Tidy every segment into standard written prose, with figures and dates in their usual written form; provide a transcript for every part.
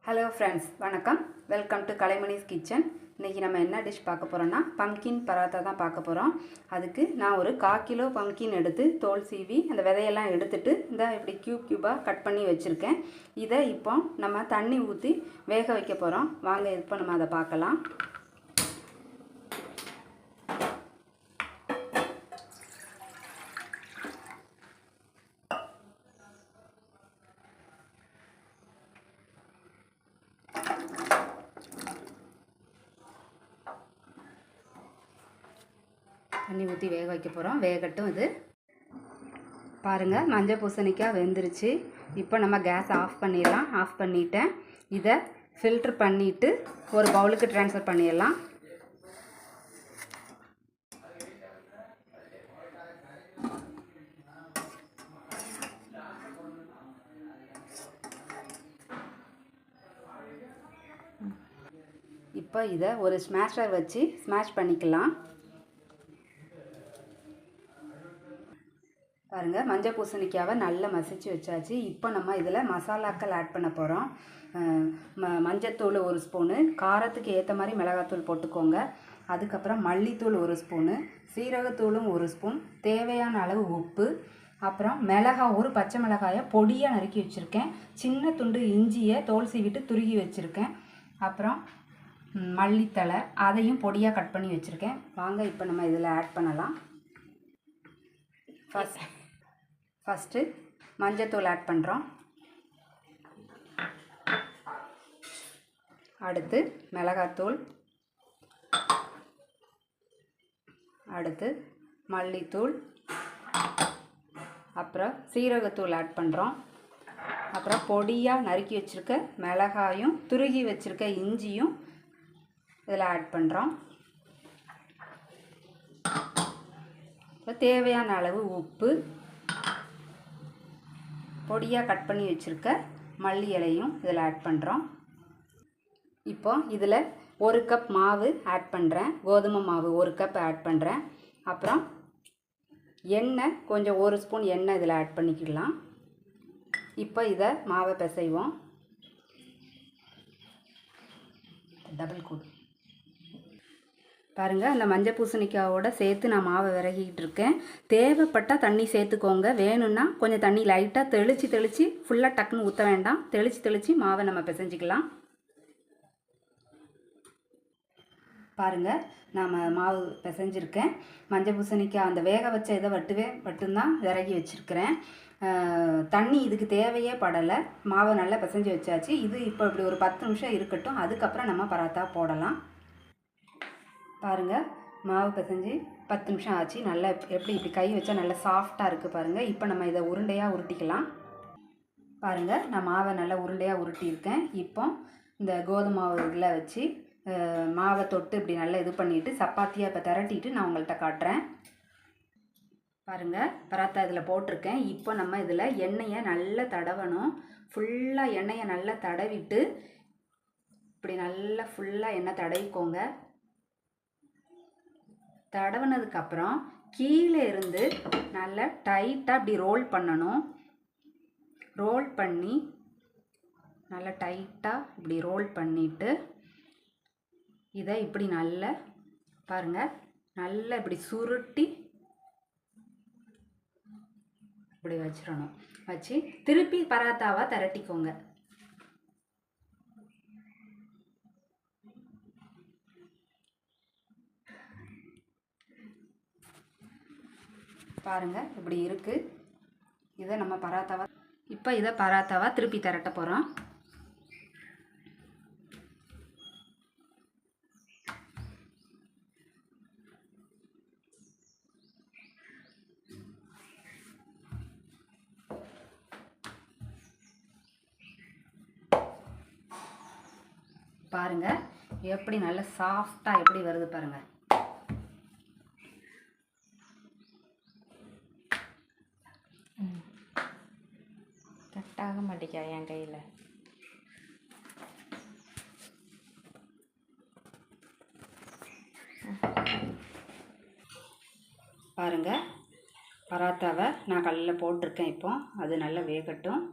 Hello friends, வணக்கம். Welcome to Kalaimani's kitchen. இன்றைக்கி நம்ம என்ன டிஷ் பார்க்க போகிறோன்னா பம்கின் பராத்தா தான் பார்க்க போகிறோம். அதுக்கு நான் ஒரு 1/4 கிலோ பம்கின் எடுத்து தோல் சீவி அந்த விதையெல்லாம் எடுத்துட்டு இந்த இப்படி க்யூபாக கட் பண்ணி வச்சுருக்கேன். இதை இப்போ நம்ம தண்ணி ஊற்றி வேக வைக்க போகிறோம். வாங்க இப்போ நம்ம அதை பார்க்கலாம். தண்ணி ஊற்றி வேக வைக்க போகிறோம். வேகட்டும். இது பாருங்கள், மஞ்சள் பூசணிக்காய் வெந்துருச்சு. இப்போ நம்ம கேஸ் ஆஃப் பண்ணிடலாம். ஆஃப் பண்ணிவிட்டேன். இதை ஃபில்ட்ரு பண்ணிவிட்டு ஒரு பவுலுக்கு ட்ரான்ஸ்ஃபர் பண்ணிடலாம். இப்போ இதை ஒரு ஸ்மாஷர் வச்சு ஸ்மாஷ் பண்ணிக்கலாம். பாருங்கள், மஞ்சள் பூசணிக்காவை நல்லா மசிச்சு வச்சாச்சு. இப்போ நம்ம இதில் மசாலாக்கள் ஆட் பண்ண போகிறோம். மஞ்சத்தூள் 1 ஸ்பூனு, காரத்துக்கு ஏற்ற மாதிரி மிளகாத்தூள் போட்டுக்கோங்க. அதுக்கப்புறம் மல்லித்தூள் 1 ஸ்பூனு, சீரகத்தூளும் 1 ஸ்பூன், தேவையான அளவு உப்பு, அப்புறம் மிளகாய், ஒரு பச்சை மிளகாயை பொடியாக நறுக்கி வச்சுருக்கேன். சின்ன துண்டு இஞ்சியை தோல் சீவிட்டு துருகி வச்சுருக்கேன். அப்புறம் மல்லித்தழை, அதையும் பொடியாக கட் பண்ணி வச்சுருக்கேன். வாங்க இப்போ நம்ம இதில் ஆட் பண்ணலாம். ஃபஸ்ட்டு மஞ்சத்தூள் ஆட் பண்ணுறோம். அடுத்து மிளகாத்தூள், அடுத்து மல்லித்தூள், அப்புறம் சீரகத்தூள் ஆட் பண்ணுறோம். அப்புறம் பொடியாக நறுக்கி வச்சுருக்க மிளகாயும் துருகி வச்சுருக்க இஞ்சியும் இதில் ஆட் பண்ணுறோம். தேவையான அளவு உப்பு, பொடியாக கட் பண்ணி வச்சுருக்க மல்லி இலையும் இதில் ஆட் பண்ணுறோம். இப்போ இதில் 1 கப் மாவு ஆட் பண்ணுறேன். கோதுமை மாவு 1 கப் ஆட் பண்ணுறேன். அப்புறம் எண்ணெய் கொஞ்சம் 1 ஸ்பூன் எண்ணெய் இதில் ஆட் பண்ணிக்கலாம். இப்போ இதை மாவை பிசைவோம். டபுள் கூடு பாருங்கள், அந்த மஞ்சள் பூசணிக்காயோட சேர்த்து நான் மாவை விறகிக்கிட்டு இருக்கேன். தேவைப்பட்டால் தண்ணி சேர்த்துக்கோங்க. வேணும்னா கொஞ்சம் தண்ணி லைட்டாக தெளித்து ஃபுல்லாக டக்குன்னு ஊற்ற வேண்டாம். தெளித்து மாவை நம்ம பிசைஞ்சிக்கலாம். பாருங்கள், நான் மாவு பிசைஞ்சிருக்கேன். மஞ்சள் பூசணிக்காய் அந்த வேக வச்ச இதை மட்டும்தான் விறகி வச்சுருக்கிறேன். தண்ணி இதுக்கு தேவையே படலை. மாவை நல்லா பிசைஞ்சு வச்சாச்சு. இது இப்போ இப்படி ஒரு 10 நிமிஷம் இருக்கட்டும். அதுக்கப்புறம் நம்ம பராத்தா போடலாம். பாருங்கள், மாவு பிசைஞ்சு 10 நிமிஷம் ஆச்சு. நல்லா இப்படி கை வச்சா நல்லா சாஃப்டாக இருக்குது. பாருங்கள், இப்போ நம்ம இதை உருண்டையாக உருட்டிக்கலாம். பாருங்கள், நான் மாவை நல்லா உருண்டையாக உருட்டியிருக்கேன். இப்போ இந்த கோதுமை மாவு இதில் வச்சு மாவை தொட்டு இப்படி நல்லா இது பண்ணிவிட்டு சப்பாத்தியாக இப்போ திரட்டிட்டு நான் உங்கள்கிட்ட காட்டுறேன். பாருங்கள், பராத்தா இதில் போட்டிருக்கேன். இப்போ நம்ம இதில் எண்ணெயை நல்லா தடவணும். ஃபுல்லாக எண்ணெயை நல்லா தடவிட்டு இப்படி நல்லா ஃபுல்லாக எண்ணெய் தடவிக்கோங்க. தடவினதுக்கப்புறம் கீழே இருந்து நல்லா டைட்டாக இப்படி ரோல் பண்ணணும். ரோல் பண்ணி நல்லா டைட்டாக இப்படி ரோல் பண்ணிவிட்டு இதை இப்படி நல்லா பாருங்கள், நல்லா இப்படி சுருட்டி இப்படி வச்சிடணும். வச்சு திருப்பி பராத்தாவாக திரட்டிக்கோங்க. பாருங்கள், இப்படி இருக்குது. இதை நம்ம பராத்தாவாக திருப்பி திரட்ட போகிறோம். பாருங்கள், எப்படி நல்ல சாஃப்டாக எப்படி வருது பாருங்கள். கட்டாக மாட்டேக்கா என் கையில். பாருங்கள், பராத்தாவை நான் கல்லில் போட்டிருக்கேன். இப்போ அது நல்லா வேகட்டும்.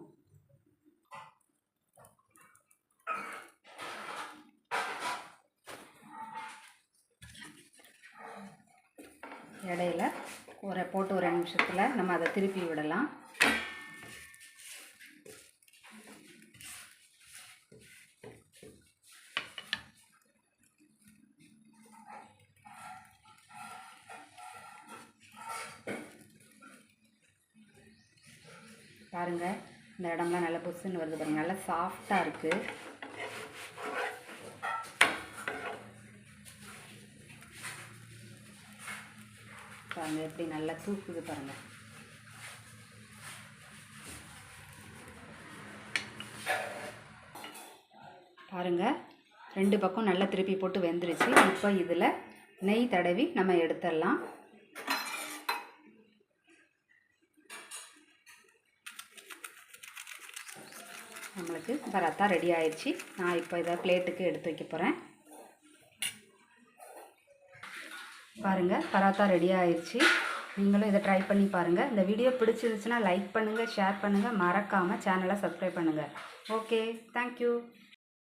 இடையில போட்டு ஒரு 2 நிமிஷத்தில் நம்ம அதை திருப்பி விடலாம். பாருங்கள், இந்த இடம்லாம் நல்லா புஷ்ஷுன்னு வருது பாருங்கள், நல்லா சாஃப்டாக இருக்குது. பாருங்கள் எப்படி நல்லா தூக்குது பாருங்கள். பாருங்கள் 2 பக்கம் நல்லா திருப்பி போட்டு வெந்துருச்சு. இப்போ இதில் நெய் தடவி நம்ம எடுத்துடலாம். நம்மளுக்கு பராத்தா ரெடி ஆயிடுச்சு. நான் இப்போ இதை பிளேட்டுக்கு எடுத்து வைக்க போகிறேன். பாருங்கள், பராத்தா ரெடி ஆயிடுச்சு. நீங்களும் இதை ட்ரை பண்ணி பாருங்கள். இந்த வீடியோ பிடிச்சிருந்துச்சுன்னா லைக் பண்ணுங்கள், ஷேர் பண்ணுங்கள், மறக்காமல் சேனலை சப்ஸ்கிரைப் பண்ணுங்கள். Okay, thank you.